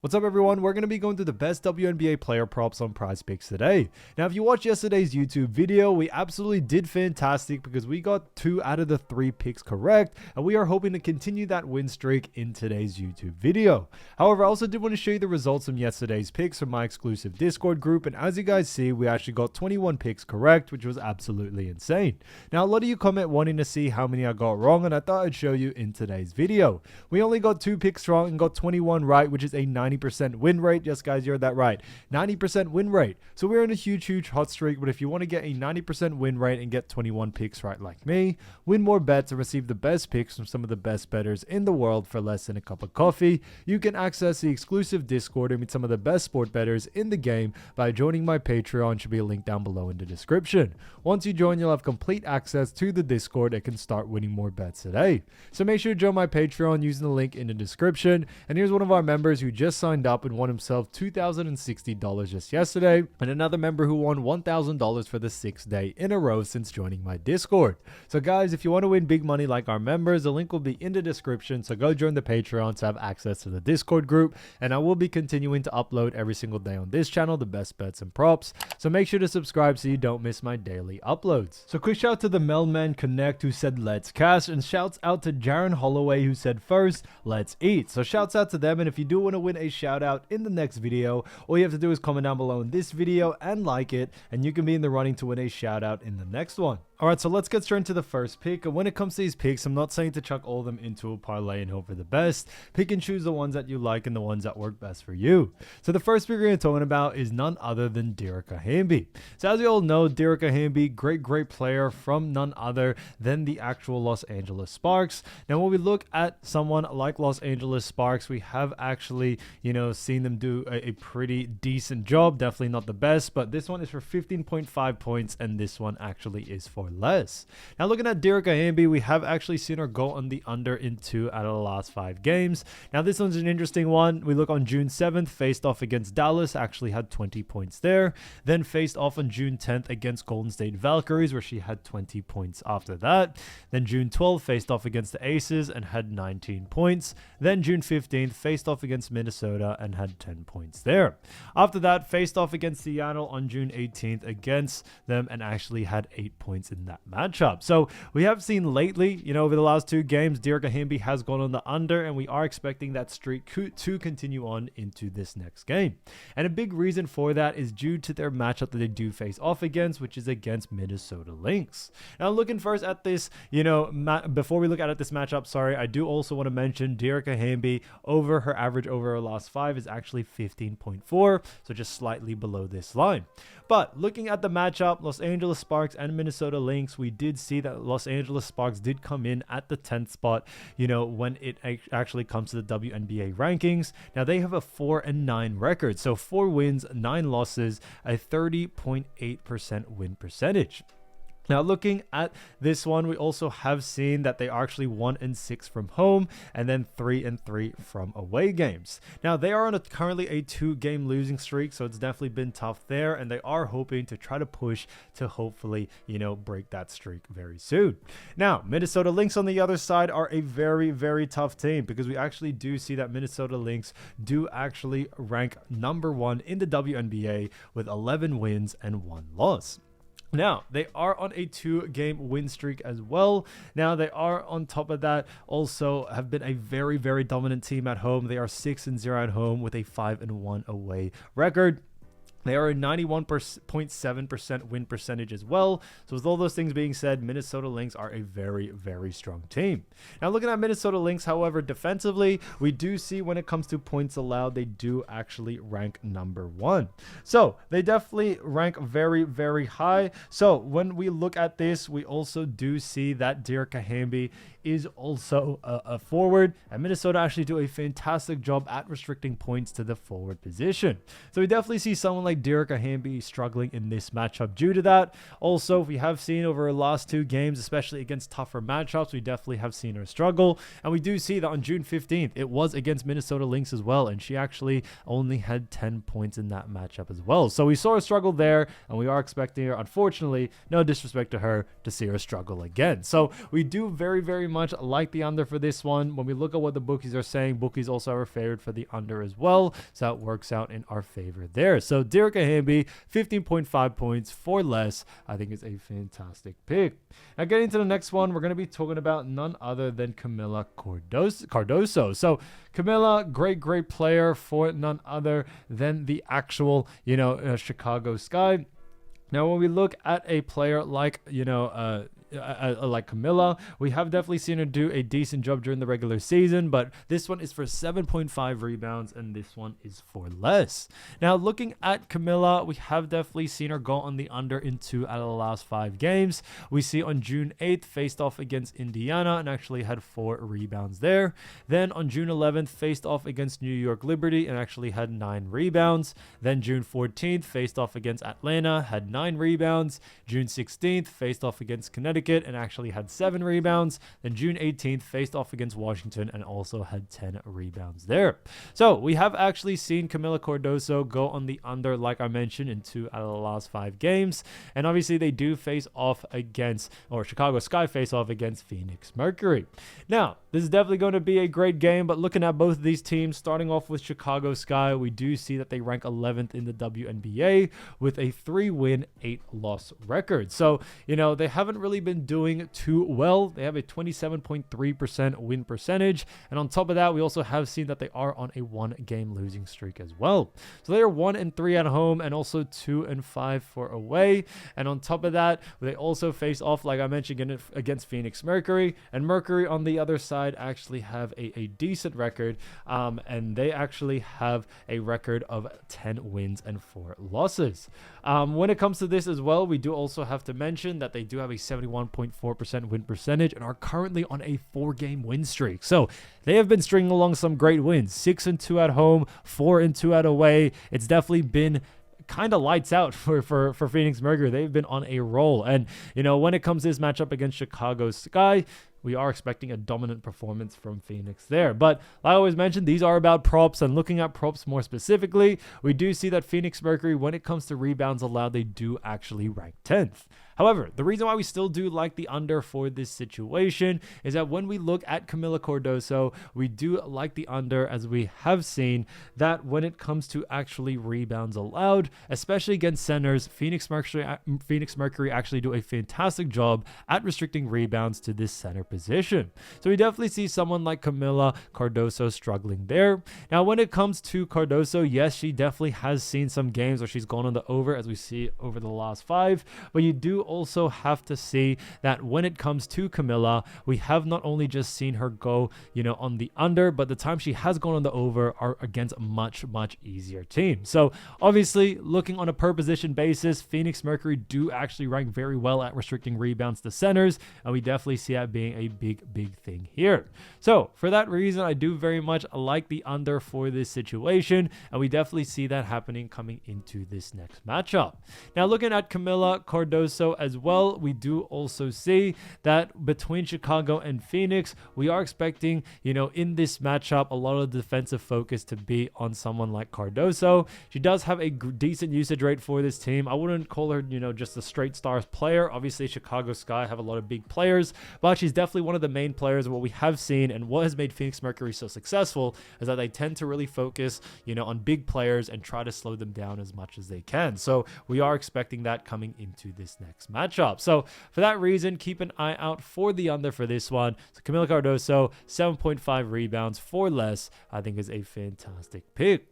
What's up everyone, we're going to be going through the best WNBA player props on PrizePicks today. Now if you watched yesterday's YouTube video, we absolutely did fantastic because we got 2 out of the 3 picks correct, and we are hoping to continue that win streak in today's YouTube video. However, I also did want to show you the results from yesterday's picks from my exclusive Discord group, and as you guys see, we actually got 21 picks correct, which was absolutely insane. Now a lot of you comment wanting to see how many I got wrong, and I thought I'd show you in today's video. We only got 2 picks wrong and got 21 right, which is a 90% win rate. Yes guys, you heard that right, 90% win rate. So we're in a huge hot streak, but if you want to get a 90% win rate and get 21 picks right like me, win more bets and receive the best picks from some of the best bettors in the world for less than a cup of coffee, you can access the exclusive Discord and meet some of the best sport bettors in the game by joining my Patreon. Should be a link down below in the description. Once you join, you'll have complete access to the Discord and can start winning more bets today. So make sure to join my Patreon using the link in the description. And here's one of our members who just signed up and won himself $2,060 just yesterday, and another member who won $1,000 for the 6th day in a row since joining my Discord. So guys, if you want to win big money like our members, the link will be in the description, so go join the Patreon to have access to the Discord group, and I will be continuing to upload every single day on this channel the best bets and props, so make sure to subscribe so you don't miss my daily uploads. So quick shout out to the Mailman Connect who said let's cash, and shouts out to Jaron Holloway who said first let's eat. So shouts out to them, and if you do want to win a shout out in the next video, all you have to do is comment down below in this video and like it, and you can be in the running to win a shout out in the next one. Alright, so let's get straight into the first pick. And when it comes to these picks, I'm not saying to chuck all of them into a parlay and hope for the best. Pick and choose the ones that you like and the ones that work best for you. So the first pick we're going to talk about is none other than Arike Ogunbowale. So as you all know, Arike Ogunbowale, great player from none other than the actual Los Angeles Sparks. Now when we look at someone like Los Angeles Sparks, we have actually, seen them do a pretty decent job. Definitely not the best, but this one is for 15.5 points, and this one actually is for less. Now looking at Arike Ogunbowale, we have actually seen her go on the under in 2 out of the last 5 games. Now this one's an interesting one. We look on June 7th, faced off against Dallas, actually had 20 points there. Then faced off on June 10th against Golden State Valkyries, where she had 20 points after that. Then June 12th, faced off against the Aces and had 19 points. Then June 15th, faced off against Minnesota and had 10 points there. After that, faced off against Seattle on June 18th against them and actually had 8 points in that matchup. So we have seen lately, over the last 2 games, Arike Ogunbowale has gone on the under, and we are expecting that streak to continue on into this next game. And a big reason for that is due to their matchup that they do face off against, which is against Minnesota Lynx. Now looking first at this, before we look at this matchup, I do also want to mention Arike Ogunbowale over her average over her last 5 is actually 15.4, so just slightly below this line. But looking at the matchup, Los Angeles Sparks and Minnesota Lynx, we did see that Los Angeles Sparks did come in at the 10th spot, when it actually comes to the WNBA rankings. Now they have a 4-9 record, so 4 wins, 9 losses, a 30.8% win percentage. Now looking at this one, we also have seen that they are actually 1-6 from home and then 3-3 from away games. Now they are on currently a 2-game losing streak, so it's definitely been tough there, and they are hoping to try to push to hopefully, break that streak very soon. Now Minnesota Lynx on the other side are a very tough team, because we actually do see that Minnesota Lynx do actually rank number 1 in the WNBA with 11 wins and 1 loss. Now, they are on a 2-game win streak as well. Now, they are on top of that also have been a very dominant team at home. They are 6-0 at home with a 5-1 away record. They are a 91.7% win percentage as well. So with all those things being said, Minnesota Lynx are a very strong team. Now looking at Minnesota Lynx, however, defensively, we do see when it comes to points allowed, they do actually rank number 1. So they definitely rank very high. So when we look at this, we also do see that Arike Ogunbowale is also a forward, and Minnesota actually do a fantastic job at restricting points to the forward position. So we definitely see someone like Arike Ogunbowale struggling in this matchup due to that. Also, we have seen over the last 2 games, especially against tougher matchups, we definitely have seen her struggle, and we do see that on June 15th it was against Minnesota Lynx as well, and she actually only had 10 points in that matchup as well. So we saw her struggle there, and we are expecting her, unfortunately, no disrespect to her, to see her struggle again. So we do very much like the under for this one. When we look at what the bookies are saying, bookies also are favored for the under as well. So it works out in our favor there. So Arike Ogunbowale, 15.5 points for less, I think is a fantastic pick. Now getting to the next one, we're going to be talking about none other than Camila Cardoso. So Camila, great player for none other than the actual, Chicago Sky. Now, when we look at a player like, like Camila, we have definitely seen her do a decent job during the regular season, but this one is for 7.5 rebounds and this one is for less. Now, looking at Camila, we have definitely seen her go on the under in 2 out of the last 5 games. We see on June 8th, faced off against Indiana and actually had 4 rebounds there. Then on June 11th, faced off against New York Liberty and actually had 9 rebounds. Then June 14th, faced off against Atlanta, had 9 rebounds. June 16th, faced off against Connecticut and actually had 7 rebounds. Then June 18th, faced off against Washington and also had 10 rebounds there. So we have actually seen Camila Cardoso go on the under, like I mentioned, in 2 out of the last 5 games. And obviously they do face off against, or Chicago Sky face off against Phoenix Mercury. Now, this is definitely going to be a great game, but looking at both of these teams, starting off with Chicago Sky, we do see that they rank 11th in the WNBA with a 3-win, 8-loss record. So, they haven't really been doing too well. They have a 27.3% win percentage. And on top of that, we also have seen that they are on a 1-game losing streak as well. So they are 1-3 at home and also 2-5 for away. And on top of that, they also face off, like I mentioned, against Phoenix Mercury. And Mercury on the other side actually have a decent record. And they actually have a record of 10 wins and 4 losses. When it comes to this as well, we do also have to mention that they do have a 71.4% win percentage and are currently on a 4-game win streak. So they have been stringing along some great wins. 6-2 at home, 4-2 at away. It's definitely been kind of lights out for Phoenix Mercury. They've been on a roll. And, when it comes to this matchup against Chicago Sky, we are expecting a dominant performance from Phoenix there. But like I always mentioned, these are about props, and looking at props more specifically, we do see that Phoenix Mercury, when it comes to rebounds allowed, they do actually rank 10th. However, the reason why we still do like the under for this situation is that when we look at Camila Cardoso, we do like the under, as we have seen that when it comes to actually rebounds allowed, especially against centers, Phoenix Mercury actually do a fantastic job at restricting rebounds to this center position. So we definitely see someone like Camila Cardoso struggling there. Now, when it comes to Cardoso, yes, she definitely has seen some games where she's gone on the over, as we see over the last 5, but you do also have to see that when it comes to Camila, we have not only just seen her go, on the under, but the time she has gone on the over are against much easier teams. So obviously, looking on a per position basis, Phoenix Mercury do actually rank very well at restricting rebounds to centers, and we definitely see that being a big thing here. So for that reason, I do very much like the under for this situation, and we definitely see that happening coming into this next matchup. Now, looking at Camila Cardoso as well, we do also see that between Chicago and Phoenix, we are expecting, in this matchup, a lot of defensive focus to be on someone like Cardoso. She does have a decent usage rate for this team. I wouldn't call her, just a straight stars player. Obviously, Chicago Sky have a lot of big players, but she's definitely one of the main players. What we have seen and what has made Phoenix Mercury so successful is that they tend to really focus, on big players and try to slow them down as much as they can. So we are expecting that coming into this next matchup. So for that reason, keep an eye out for the under for this one. So Camila Cardoso, 7.5 rebounds for less, I think is a fantastic pick.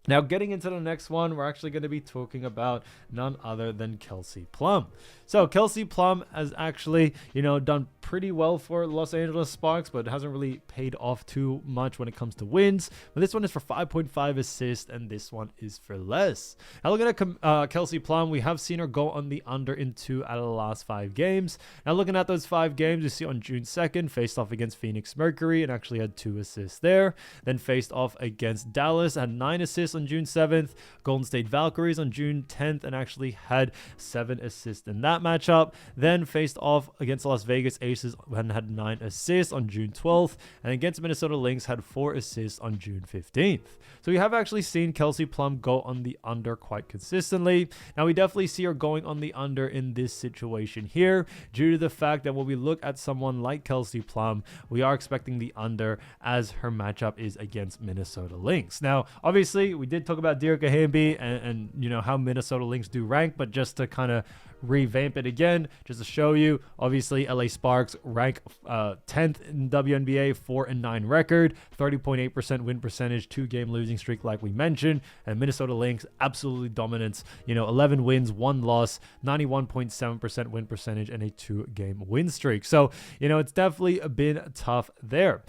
Now, getting into the next one, we're actually going to be talking about none other than Kelsey Plum. So Kelsey Plum has actually, done pretty well for Los Angeles Sparks, but it hasn't really paid off too much when it comes to wins. But this one is for 5.5 assists, and this one is for less. Now, looking at Kelsey Plum, we have seen her go on the under in 2 out of the last 5 games. Now, looking at those 5 games, you see on June 2nd, faced off against Phoenix Mercury and actually had 2 assists there. Then faced off against Dallas, had 9 assists on June 7th. Golden State Valkyries on June 10th and actually had 7 assists in that matchup. Then faced off against Las Vegas Aces aces and had 9 assists on June 12th, and against Minnesota Lynx had 4 assists on June 15th. So we have actually seen Kelsey Plum go on the under quite consistently. Now we definitely see her going on the under in this situation here due to the fact that when we look at someone like Kelsey Plum, we are expecting the under as her matchup is against Minnesota Lynx. Now, obviously, we did talk about Arike Ogunbowale and you know how Minnesota Lynx do rank, but just to kind of revamp it again, just to show you, obviously LA Sparks rank 10th in WNBA, 4-9 record, 30.8% win percentage, 2-game losing streak like we mentioned, and Minnesota Lynx absolutely dominance, you know, 11 wins, 1 loss, 91.7% win percentage, and a 2-game win streak. So, you know, it's definitely been tough there.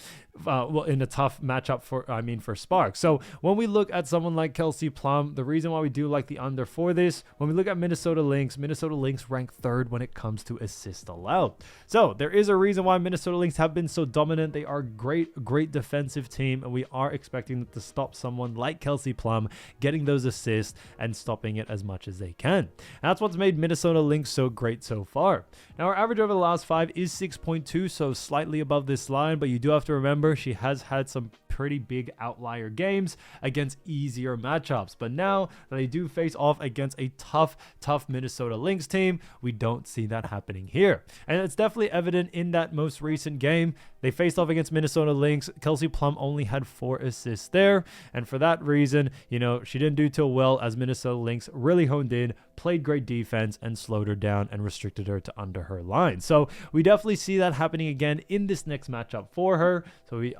Well, in a tough matchup for Sparks. So when we look at someone like Kelsey Plum, the reason why we do like the under for this, when we look at Minnesota Lynx rank 3rd when it comes to assists allowed. So there is a reason why Minnesota Lynx have been so dominant. They are great defensive team, and we are expecting them to stop someone like Kelsey Plum getting those assists and stopping it as much as they can. And that's what's made Minnesota Lynx so great so far. Now our average over the last 5 is 6.2, so slightly above this line, but you do have to remember she has had some pretty big outlier games against easier matchups. But now that they do face off against a tough Minnesota Lynx team, we don't see that happening here. And it's definitely evident in that most recent game. They faced off against Minnesota Lynx. Kelsey Plum only had 4 assists there. And for that reason, you know, she didn't do too well as Minnesota Lynx really honed in, played great defense, and slowed her down and restricted her to under her line. So we definitely see that happening again in this next matchup for her. So we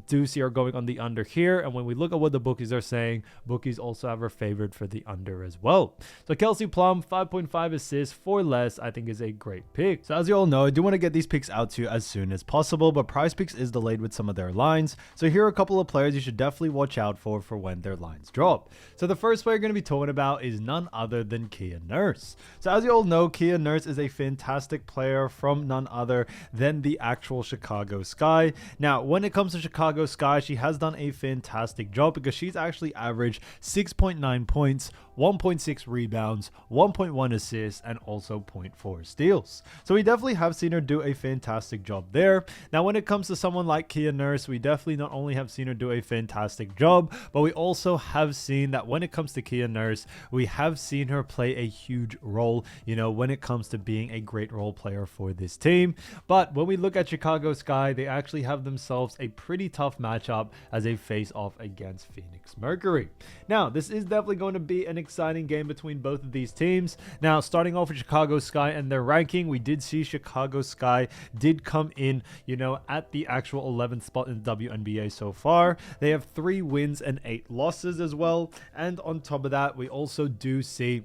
do see her going on the under here. And when we look at what the bookies are saying, bookies also have her favored for the under as well. So Kelsey Plum, 5.5 assists for less, I think is a great pick. So as you all know, I do want to get these picks out to you as soon as possible, but PrizePicks is delayed with some of their lines. So here are a couple of players you should definitely watch out for when their lines drop. So the first player we're going to be talking about is none other than Kia Nurse. So as you all know, Kia Nurse is a fantastic player from none other than the actual Chicago Sky. Now, when it comes to Chicago Sky, she has done a fantastic job because she's actually averaged 6.9 points, 1.6 rebounds, 1.1 assists, and also 0.4 steals. So we definitely have seen her do a fantastic job there. Now, when it comes to someone like Kia Nurse, we definitely not only have seen her do a fantastic job, but we also have seen that when it comes to Kia Nurse, we have seen her play a huge role, you know, when it comes to being a great role player for this team. But when we look at Chicago Sky, they actually have themselves a pretty tough matchup as they face off against Phoenix Mercury. Now, this is definitely going to be an exciting game between both of these teams. Now, starting off with Chicago Sky and their ranking, we did see Chicago Sky did come in, you know, at the actual 11th spot in the WNBA so far. They have 3 wins and 8 losses as well. And on top of that, we also do see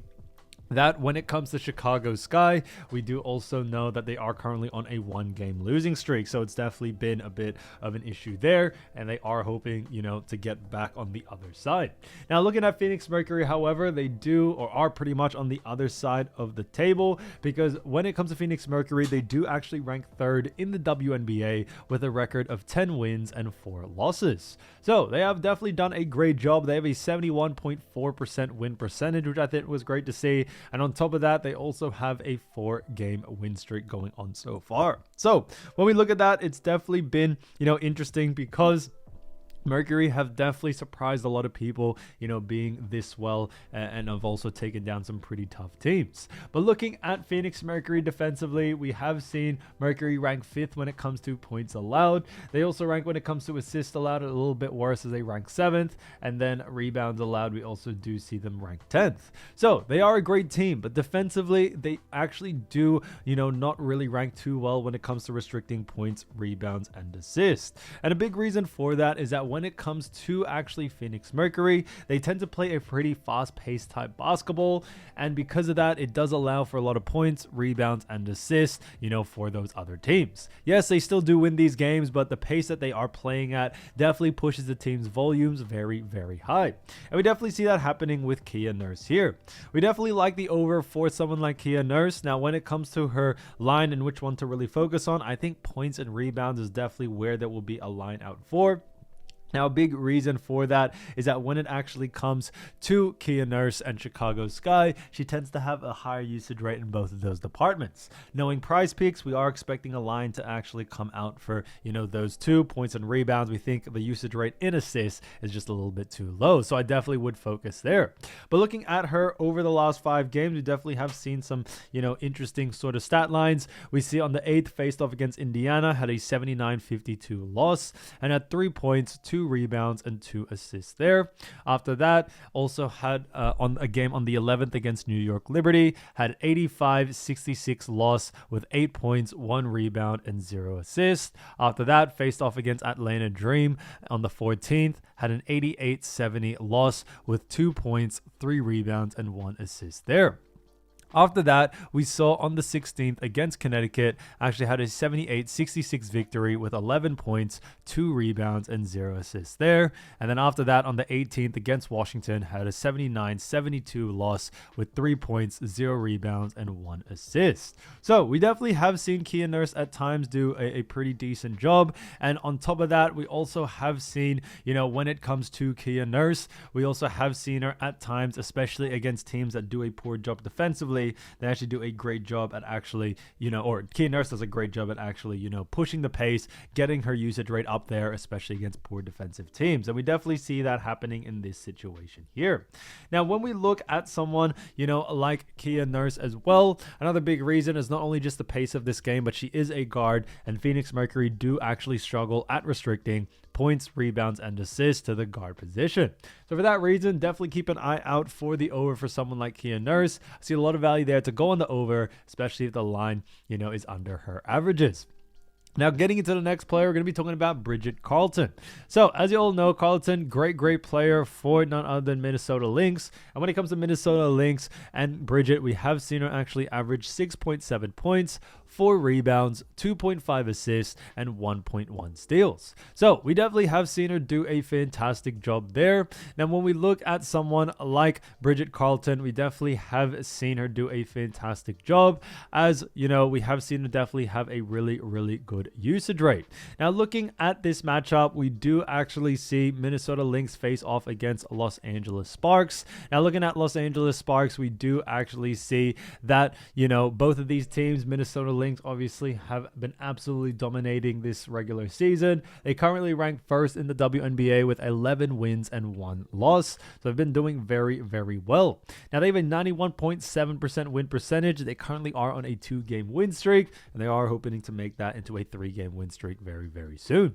that when it comes to Chicago Sky, we do also know that they are currently on a 1-game losing streak. So it's definitely been a bit of an issue there, and they are hoping, you know, to get back on the other side. Now, looking at Phoenix Mercury, however, they do or are pretty much on the other side of the table, because when it comes to Phoenix Mercury, they do actually rank 3rd in the WNBA with a record of 10 wins and 4 losses. So they have definitely done a great job. They have a 71.4% win percentage, which I think was great to see. And on top of that, they also have a 4-game win streak going on so far. So when we look at that, it's definitely been, you know, interesting because Mercury have definitely surprised a lot of people, you know, being this well, and have also taken down some pretty tough teams. But looking at Phoenix Mercury defensively, we have seen Mercury rank 5th when it comes to points allowed. They also rank when it comes to assists allowed a little bit worse, as they rank 7th, and then rebounds allowed, we also do see them rank 10th. So they are a great team, but defensively, they actually do, you know, not really rank too well when it comes to restricting points, rebounds, and assists. And a big reason for that is that when it comes to actually Phoenix Mercury, they tend to play a pretty fast-paced type basketball, and because of that, it does allow for a lot of points, rebounds, and assists, you know, for those other teams. Yes, they still do win these games, but the pace that they are playing at definitely pushes the team's volumes very, very high. And we definitely see that happening with Kia Nurse here. We definitely like the over for someone like Kia Nurse. Now, when it comes to her line and which one to really focus on, I think points and rebounds is definitely where there will be a line out for. Now, a big reason for that is that when it actually comes to Kia Nurse and Chicago Sky, she tends to have a higher usage rate in both of those departments. Knowing Prize Picks, we are expecting a line to actually come out for, those 2 points and rebounds. We think the usage rate in assists is just a little bit too low, so I definitely would focus there. But looking at her over the last 5 games, we definitely have seen some, interesting sort of stat lines. We see on the 8th, faced off against Indiana, had a 79-52 loss, and had 3 points, 2 rebounds, and 2 assists there. After that, also had on a game on the 11th against New York Liberty, had 85-66 loss with 8 points, 1 rebound, and 0 assists. After that, faced off against Atlanta Dream on the 14th, had an 88-70 loss with 2 points, 3 rebounds, and 1 assist there. After that, we saw on the 16th against Connecticut, actually had a 78-66 victory with 11 points, 2 rebounds, and 0 assists there. And then after that, on the 18th against Washington, had a 79-72 loss with 3 points, 0 rebounds, and 1 assist. So we definitely have seen Kia Nurse at times do a pretty decent job. And on top of that, we also have seen, when it comes to Kia Nurse, we also have seen her at times, especially against teams that do a poor job defensively. They actually do a great job at actually, or Kia Nurse does a great job at actually, pushing the pace, getting her usage rate up there, especially against poor defensive teams. And we definitely see that happening in this situation here. Now, when we look at someone, like Kia Nurse as well, another big reason is not only just the pace of this game, but she is a guard, and Phoenix Mercury do actually struggle at restricting points, rebounds, and assists to the guard position. So for that reason, definitely keep an eye out for the over for someone like Kia Nurse. I see a lot of value there to go on the over, especially if the line, is under her averages. Now, getting into the next player, we're going to be talking about Bridget Carleton. So, as you all know, Carleton, great player for none other than Minnesota Lynx. And when it comes to Minnesota Lynx and Bridget, we have seen her actually average 6.7 points, 4 rebounds, 2.5 assists, and 1.1 steals. So we definitely have seen her do a fantastic job there. Now, when we look at someone like Bridget Carleton, we definitely have seen her do a fantastic job. As we have seen her definitely have a really good usage rate. Now, looking at this matchup, we do actually see Minnesota Lynx face off against Los Angeles Sparks. Now, looking at Los Angeles Sparks, we do actually see that, both of these teams, Minnesota Lynx obviously have been absolutely dominating this regular season. They currently rank first in the WNBA with 11 wins and 1 loss. So they've been doing very well. Now, they have a 91.7% win percentage. They currently are on a 2-game win streak, and they are hoping to make that into a 3-game win streak very soon.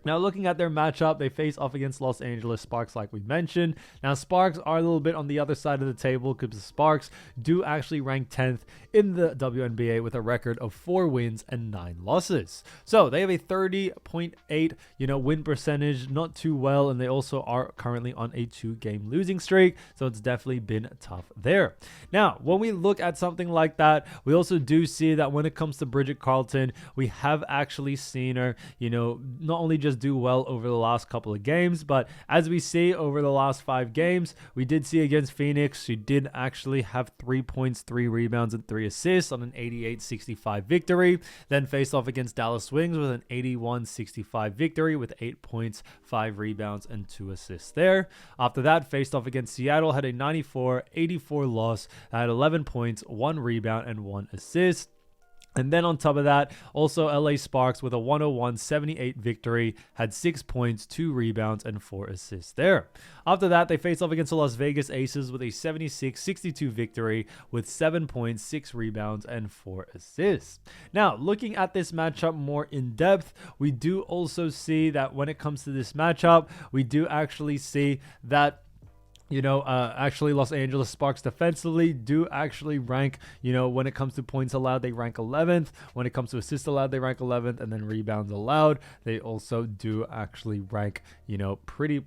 Now, looking at their matchup, they face off against Los Angeles Sparks, like we mentioned. Now, Sparks are a little bit on the other side of the table because the Sparks do actually rank 10th in the WNBA with a record of 4 wins and 9 losses. So they have a 30.8, win percentage, not too well, and they also are currently on a 2-game losing streak. So it's definitely been tough there. Now, when we look at something like that, we also do see that when it comes to Bridget Carleton, we have actually seen her, not only just do well over the last couple of games, but as we see over the last 5 games, we did see against Phoenix, she did actually have 3 points, 3 rebounds, and 3 assists on an 88-65 victory. Then faced off against Dallas Wings with an 81-65 victory with 8 points, 5 rebounds, and 2 assists there. After that, faced off against Seattle, had a 94-84 loss, had 11 points, 1 rebound, and 1 assist. And then on top of that, also LA Sparks with a 101-78 victory, had 6 points, 2 rebounds, and 4 assists there. After that, they faced off against the Las Vegas Aces with a 76-62 victory with 7 points, 6 rebounds, and 4 assists. Now, looking at this matchup more in depth, we do also see that when it comes to this matchup, we do actually see that actually Los Angeles Sparks defensively do actually rank, when it comes to points allowed, they rank 11th. When it comes to assists allowed, they rank 11th. And then rebounds allowed, they also do actually rank, pretty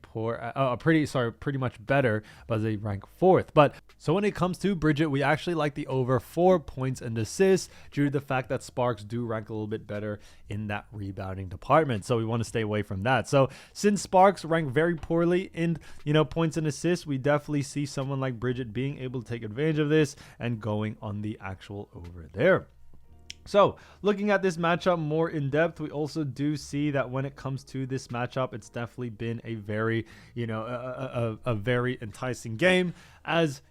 much better, but they rank 4th. But so when it comes to Bridget, we actually like the over 4 points and assists due to the fact that Sparks do rank a little bit better in that rebounding department. So we want to stay away from that. So since Sparks rank very poorly in, points and assists, we definitely see someone like Bridget being able to take advantage of this and going on the actual over there. So looking at this matchup more in depth, we also do see that when it comes to this matchup, it's definitely been a very, a very enticing game, as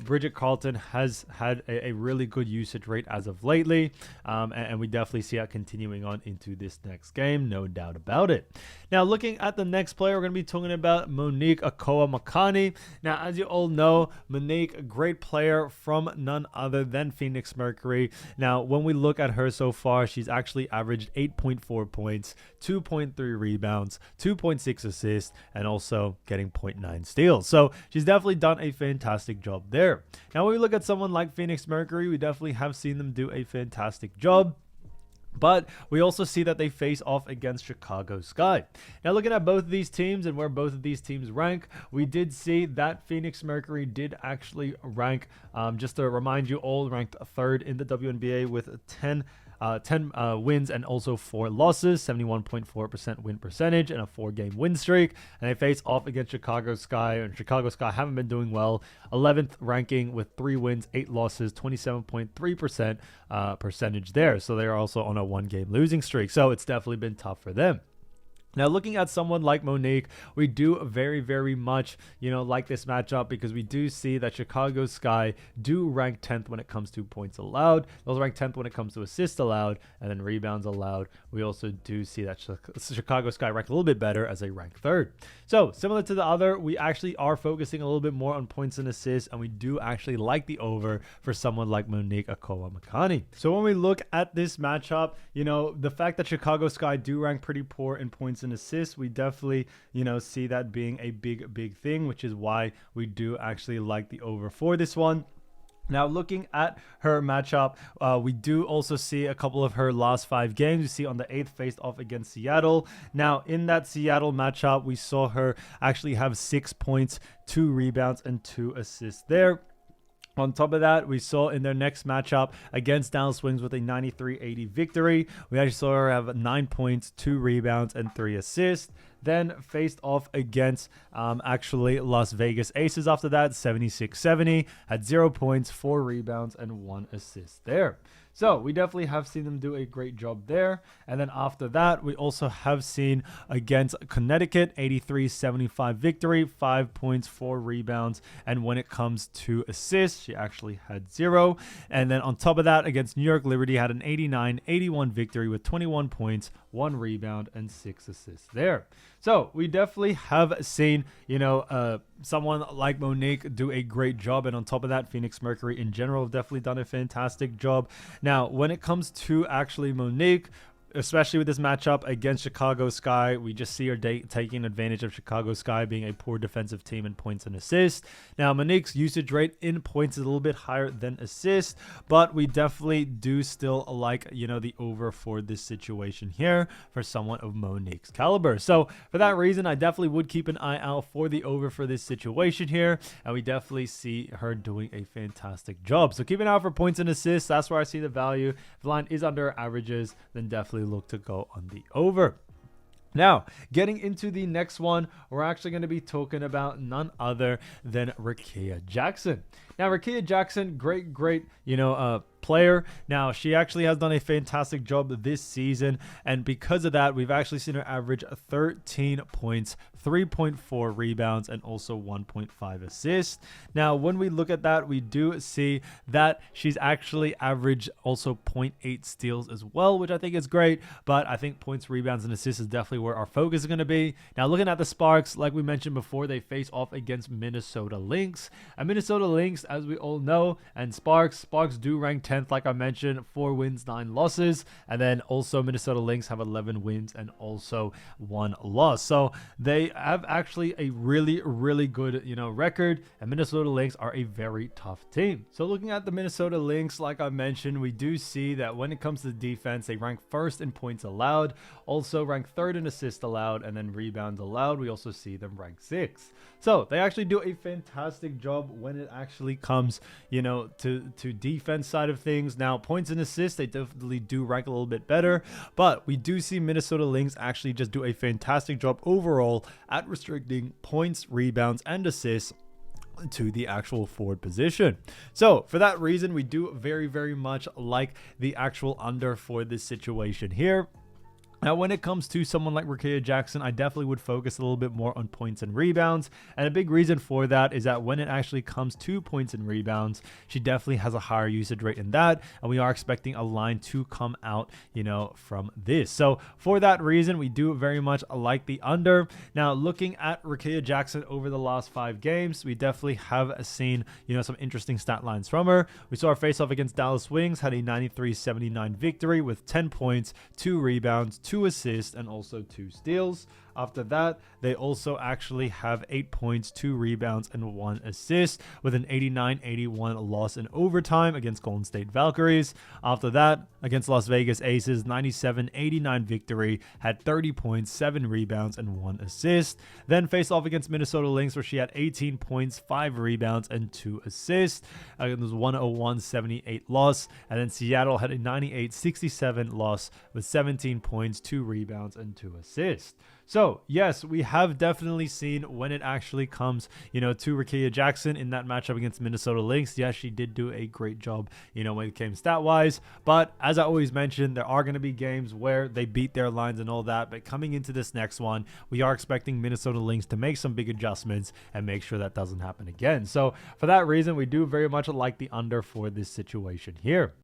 Bridget Carleton has had a really good usage rate as of lately, and we definitely see that continuing on into this next game, no doubt about it. Now looking at the next player, we're going to be talking about Monique Akoa-Makani. Now, as you all know, Monique, a great player from none other than Phoenix Mercury. Now when we look at her so far, she's actually averaged 8.4 points, 2.3 rebounds, 2.6 assists, and also getting 0.9 steals. So she's definitely done a fantastic job there. Now when we look at someone like Phoenix Mercury, we definitely have seen them do a fantastic job, but we also see that they face off against Chicago Sky. Now looking at both of these teams and where both of these teams rank, we did see that Phoenix Mercury did actually rank, just to remind you all, ranked third in the WNBA with 10 wins and also 4 losses, 71.4% win percentage, and a 4-game win streak. And they face off against Chicago Sky, and Chicago Sky haven't been doing well. 11th ranking with 3 wins, 8 losses, 27.3% percentage there. So they are also on a 1-game losing streak. So it's definitely been tough for them. Now, looking at someone like Monique, we do very, very much, like this matchup, because we do see that Chicago Sky do rank 10th when it comes to points allowed. Those rank 10th when it comes to assists allowed, and then rebounds allowed. We also do see that Chicago Sky rank a little bit better as they rank 3rd. So, similar to the other, we actually are focusing a little bit more on points and assists, and we do actually like the over for someone like Monique Akoa-Makani. So, when we look at this matchup, the fact that Chicago Sky do rank pretty poor in points and assists, we definitely see that being a big thing, which is why we do actually like the over for this one. Now looking at her matchup, we do also see a couple of her last 5 games. You see on the 8th faced off against Seattle. Now in that Seattle matchup, we saw her actually have 6 points, 2 rebounds, and 2 assists there. On top of that, we saw in their next matchup against Dallas Wings with a 93-80 victory. We actually saw her have 9 points, 2 rebounds, and 3 assists. Then faced off against actually Las Vegas Aces after that, 76-70, had 0 points, 4 rebounds, and 1 assist there. So we definitely have seen them do a great job there. And then after that, we also have seen against Connecticut, 83-75 victory, 5 points, 4 rebounds. And when it comes to assists, she actually had 0. And then on top of that, against New York Liberty, had an 89-81 victory with 21 points, 1 rebound, and 6 assists there. So we definitely have seen, someone like Monique do a great job. And on top of that, Phoenix Mercury in general have definitely done a fantastic job. Now, when it comes to actually Monique, especially with this matchup against Chicago Sky, we just see her taking advantage of Chicago Sky being a poor defensive team in points and assists. Now, Monique's usage rate in points is a little bit higher than assists, but we definitely do still like, the over for this situation here for someone of Monique's caliber. So for that reason, I definitely would keep an eye out for the over for this situation here, and we definitely see her doing a fantastic job. So keep an eye out for points and assists. That's where I see the value. If the line is under averages, then definitely look to go on the over. Now, getting into the next one, we're actually going to be talking about none other than Rickea Jackson. Now, Rickea Jackson, great, player. Now, she actually has done a fantastic job this season, and because of that, we've actually seen her average 13 points, 3.4 rebounds, and also 1.5 assists. Now, when we look at that, we do see that she's actually averaged also 0.8 steals as well, which I think is great, but I think points, rebounds, and assists is definitely where our focus is going to be. Now, looking at the Sparks, like we mentioned before, they face off against Minnesota Lynx. And Minnesota Lynx, as we all know, and Sparks do rank 10th, like I mentioned, 4 wins, 9 losses. And then also Minnesota Lynx have 11 wins and also 1 loss. So they have actually a really good, record. And Minnesota Lynx are a very tough team. So looking at the Minnesota Lynx, like I mentioned, we do see that when it comes to defense, they rank 1st in points allowed, also rank 3rd in assists allowed, and then rebounds allowed. We also see them rank 6th. So they actually do a fantastic job when it actually comes, to defense side of things. Now, points and assists, they definitely do rank a little bit better, but we do see Minnesota Lynx actually just do a fantastic job overall at restricting points, rebounds, and assists to the actual forward position. So for that reason, we do very much like the actual under for this situation here. Now, when it comes to someone like Rickea Jackson, I definitely would focus a little bit more on points and rebounds. And a big reason for that is that when it actually comes to points and rebounds, she definitely has a higher usage rate in that. And we are expecting a line to come out, from this. So for that reason, we do very much like the under. Now, looking at Rickea Jackson over the last 5 games, we definitely have seen, some interesting stat lines from her. We saw her face off against Dallas Wings, had a 93-79 victory with 10 points, 2 rebounds, 2 assists, and also 2 steals. After that, they also actually have 8 points, 2 rebounds, and 1 assist with an 89-81 loss in overtime against Golden State Valkyries. After that, against Las Vegas Aces, 97-89 victory, had 30 points, 7 rebounds, and 1 assist. Then faced off against Minnesota Lynx, where she had 18 points, 5 rebounds, and 2 assists. It was 101-78 loss. And then Seattle had a 98-67 loss with 17 points, 2 rebounds, and 2 assists. So, yes, we have definitely seen when it actually comes, to Rickea Jackson in that matchup against Minnesota Lynx. Yes, she did do a great job, when it came stat-wise. But as I always mention, there are going to be games where they beat their lines and all that. But coming into this next one, we are expecting Minnesota Lynx to make some big adjustments and make sure that doesn't happen again. So, for that reason, we do very much like the under for this situation here.